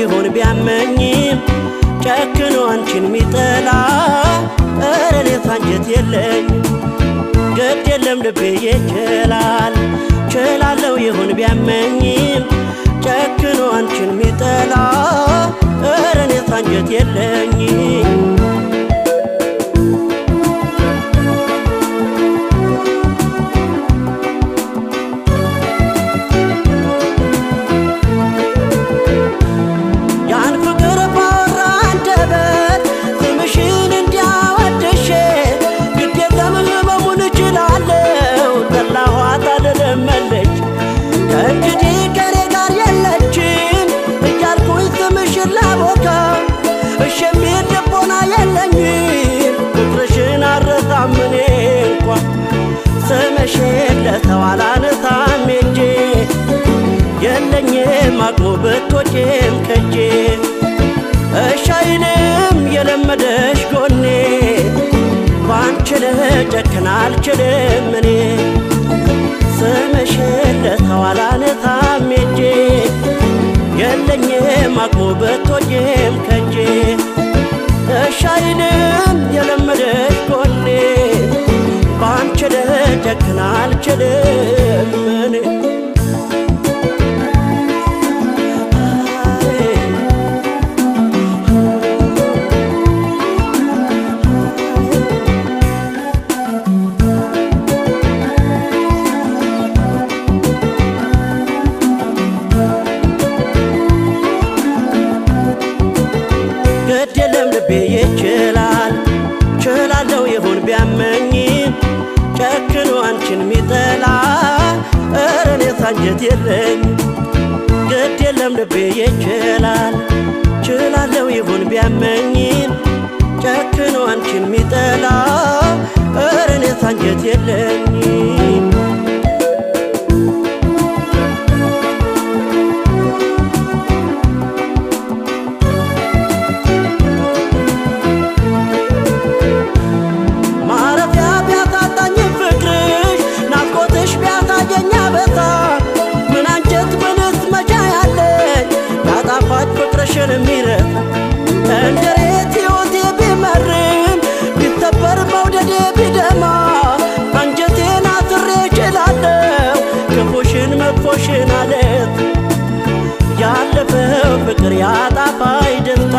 ይሆን ቢያመኝም ጨክኖ አንቺን ሚጠላ ኧረ እኔስ አንጀት የለኝ ግድ የለም ልቤ ይችላል ችላለው ይሆን ቢያመኝም ጨክኖ አንቺን ሚጠላ ኧረ እኔስ አንጀት የለኝ ስምሽን ለሰው አላነሳም እንጂ የለኝም አቅሙ ብትወጪም ከጄ እሺ አይልም የለመደሽ ጎኔ ባንቺ ልጨክን አልችልም እኔ ስምሽን ለሰው አላነሳም እንጂ የለኝም አቅሙ ብትወጪም ከጄ እሺ አይልም የለመደሽ ጎኔ ባንቺ ልጨክን አልችልም እኔ ግድ የለም ልቤ ይችላል ችላለው ይሆን ቢያመኝም ጨክኖ አንቺን ሚጠላ ኧረ እኔስ አንጀት የለኝ ግድ የለም ልቤ ይችላል ችላለው ይሆን ቢያመኝም ጨክኖ አንቺን ሚጠላ ኧረ እኔስ አንጀት የለኝ ፍቅርሽን የሚረሳ እንደሬት ሕይወቴ ቢመርም ቢሰበር መውደዴ ቢደማ አንጀቴን አስሬ እችላለሁ ክፉሽን መጥፎሽን አለት ያለፈው ፍቅር ያጣፋኝ ደስታ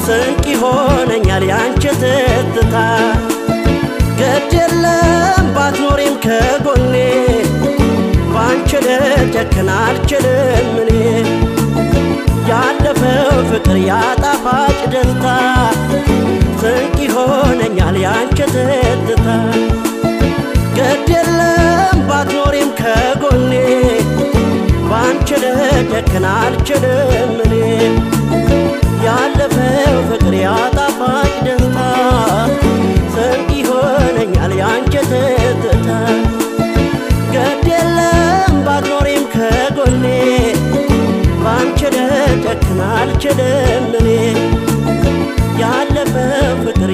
ስንቅ ይሆነኛል ያንቺ ትዝታ ግድ የለም ባትኖሪም ከጎኔ ባንቺ ልጨክን አልችልም እኔ ያለፈው ፍቅር ያጣፋጭ ደስታ ስንቅ ይሆነኛል ያንቺ ትዝታ ግድ የለም ባትኖሪም ከጎኔ ባንቺ ልጨክን አልችልም እኔ ያለፈው ፍቅር ያጣፋጭ ደስታ ስንቅ ይሆነኛል ያንቺ ትዝታ ግድ የለም ባትኖሪም ከጎኔ ባንቺ ልጨክን አልችልም እኔ ያለፈው ፍቅር